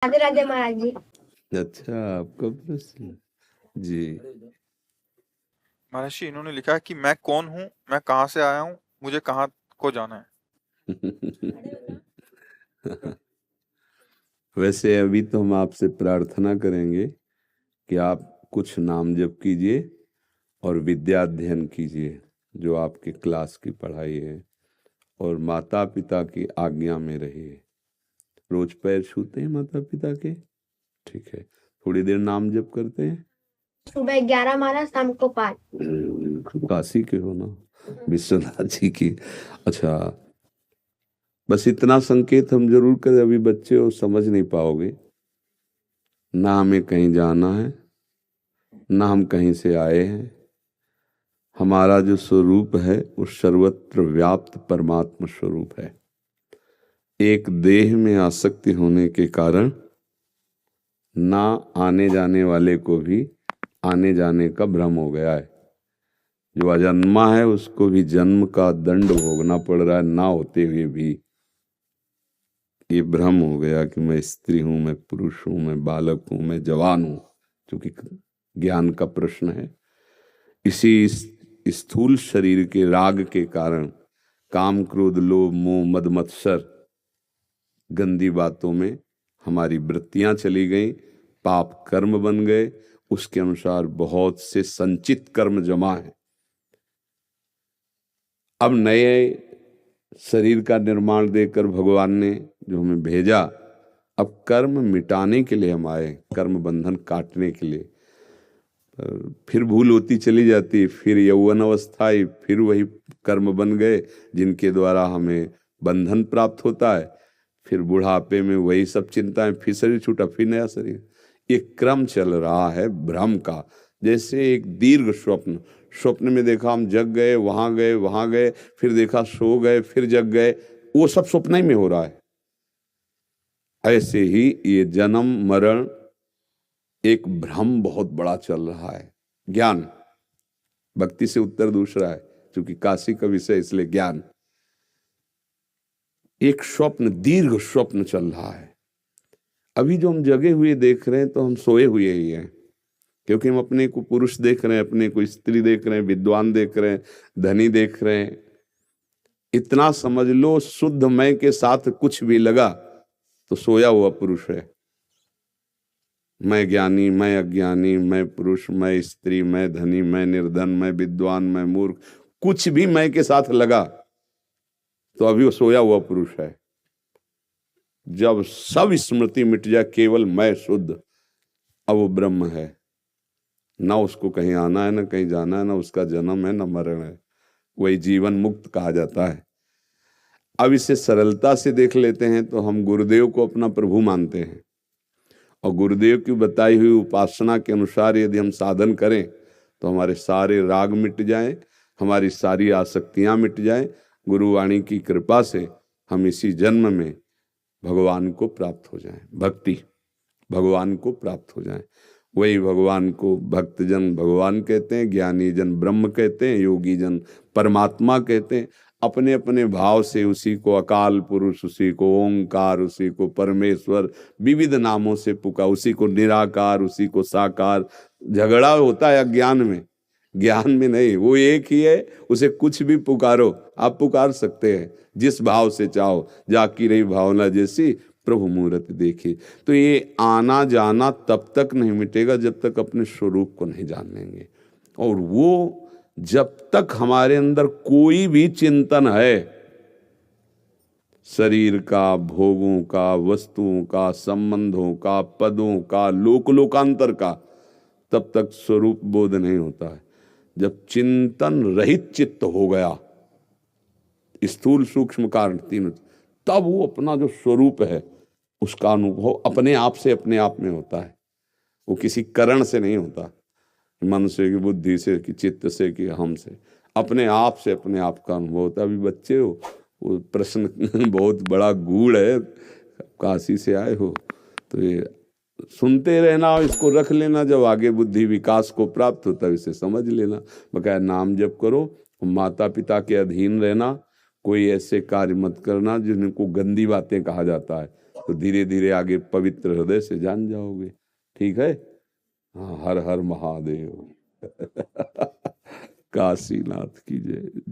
राधे राधे महाराज जी। अच्छा, आपका प्रश्न जी। महर्षि, इन्होंने लिखा है कि मैं कौन हूँ, मैं कहाँ से आया हूँ, मुझे कहाँ को जाना है। वैसे अभी तो हम आपसे प्रार्थना करेंगे कि आप कुछ नाम जप कीजिए और विद्या अध्ययन कीजिए, जो आपके क्लास की पढ़ाई है, और माता पिता की आज्ञा में रहिए। रोज पैर छूते हैं माता पिता के? ठीक है। थोड़ी देर नाम जप करते हैं। सुबह 11 माला, शाम को 5। काशी के हो ना, विश्वनाथ जी की। अच्छा, बस इतना संकेत हम जरूर करें, अभी बच्चे हो समझ नहीं पाओगे। ना हमें कहीं जाना है, ना हम कहीं से आए हैं। हमारा जो स्वरूप है वो सर्वत्र व्याप्त परमात्मा स्वरूप है। एक देह में आसक्ति होने के कारण ना आने जाने वाले को भी आने जाने का भ्रम हो गया है। जो अजन्मा है उसको भी जन्म का दंड भोगना पड़ रहा है, ना होते हुए भी। ये भ्रम हो गया कि मैं स्त्री हूं, मैं पुरुष हूं, मैं बालक हूं, मैं जवान हूं, क्योंकि ज्ञान का प्रश्न है। इसी स्थूल शरीर के राग के कारण काम क्रोध लोभ मोह मद मत्सर गंदी बातों में हमारी वृत्तियां चली गई, पाप कर्म बन गए। उसके अनुसार बहुत से संचित कर्म जमा है। अब नए शरीर का निर्माण देकर भगवान ने जो हमें भेजा, अब कर्म मिटाने के लिए हम आए, कर्म बंधन काटने के लिए। फिर भूल होती चली जाती, फिर यौवन अवस्था आई, फिर वही कर्म बन गए जिनके द्वारा हमें बंधन प्राप्त होता है। फिर बुढ़ापे में वही सब चिंताएं, फिर शरीर छूटा, फिर नया शरीर। एक क्रम चल रहा है भ्रम का, जैसे एक दीर्घ स्वप्न। स्वप्न में देखा हम जग गए, वहां गए, वहां गए, फिर देखा सो गए, फिर जग गए, वो सब स्वप्न ही में हो रहा है। ऐसे ही ये जन्म मरण एक भ्रम बहुत बड़ा चल रहा है। ज्ञान, भक्ति से उत्तर दूसरा है, क्योंकि काशी का विषय इसलिए ज्ञान। एक स्वप्न, दीर्घ स्वप्न चल रहा है। अभी जो हम जगे हुए देख रहे हैं तो हम सोए हुए ही हैं, क्योंकि हम अपने को पुरुष देख रहे हैं, अपने को स्त्री देख रहे हैं, विद्वान देख रहे हैं, धनी देख रहे हैं। इतना समझ लो, शुद्ध मैं के साथ कुछ भी लगा तो सोया हुआ पुरुष है। मैं ज्ञानी, मैं अज्ञानी, मैं पुरुष, मैं स्त्री, मैं धनी, मैं निर्धन, मैं विद्वान, मैं मूर्ख, कुछ भी मैं के साथ लगा तो अभी वो सोया हुआ पुरुष है। जब सब स्मृति मिट जाए, केवल मैं शुद्ध, अब वो ब्रह्म है। ना उसको कहीं आना है, ना कहीं जाना है, ना उसका जन्म है, ना मरण है। वही जीवन मुक्त कहा जाता है। अब इसे सरलता से देख लेते हैं तो हम गुरुदेव को अपना प्रभु मानते हैं, और गुरुदेव की बताई हुई उपासना के अनुसार यदि हम साधन करें तो हमारे सारे राग मिट जाएं, हमारी सारी आसक्तियां मिट जाएं। गुरुवाणी की कृपा से हम इसी जन्म में भगवान को प्राप्त हो जाएं, भक्ति भगवान को प्राप्त हो जाएं। वही भगवान को भक्तजन भगवान कहते हैं, ज्ञानी जन ब्रह्म कहते हैं, योगी जन परमात्मा कहते हैं। अपने अपने भाव से उसी को अकाल पुरुष, उसी को ओंकार, उसी को परमेश्वर, विविध नामों से पुकार, उसी को निराकार, उसी को साकार। झगड़ा होता है अज्ञान में, ज्ञान में नहीं। वो एक ही है, उसे कुछ भी पुकारो, आप पुकार सकते हैं जिस भाव से चाहो। जाकी रही भावना जैसी प्रभु मूर्त देखी। तो ये आना जाना तब तक नहीं मिटेगा जब तक अपने स्वरूप को नहीं जान लेंगे। और वो जब तक हमारे अंदर कोई भी चिंतन है, शरीर का, भोगों का, वस्तुओं का, संबंधों का, पदों का, लोकांतर का, तब तक स्वरूप बोध नहीं होता है। जब चिंतन रहित चित्त हो गया, स्थूल सूक्ष्म कारण तीन, तब वो अपना जो स्वरूप है उसका अनुभव अपने आप से अपने आप में होता है। वो किसी करण से नहीं होता, मन से कि बुद्धि से कि चित्त से कि हम से, अपने आप से अपने आप का अनुभव होता है। अभी बच्चे हो, वो प्रश्न बहुत बड़ा गूढ़ है, काशी से आए हो तो ये सुनते रहना, इसको रख लेना। जब आगे बुद्धि विकास को प्राप्त होता है इसे समझ लेना। बकाया नाम जप करो, माता पिता के अधीन रहना, कोई ऐसे कार्य मत करना जिनको गंदी बातें कहा जाता है। तो धीरे धीरे आगे पवित्र हृदय से जान जाओगे। ठीक है। हाँ, हर हर महादेव। काशीनाथ की जय।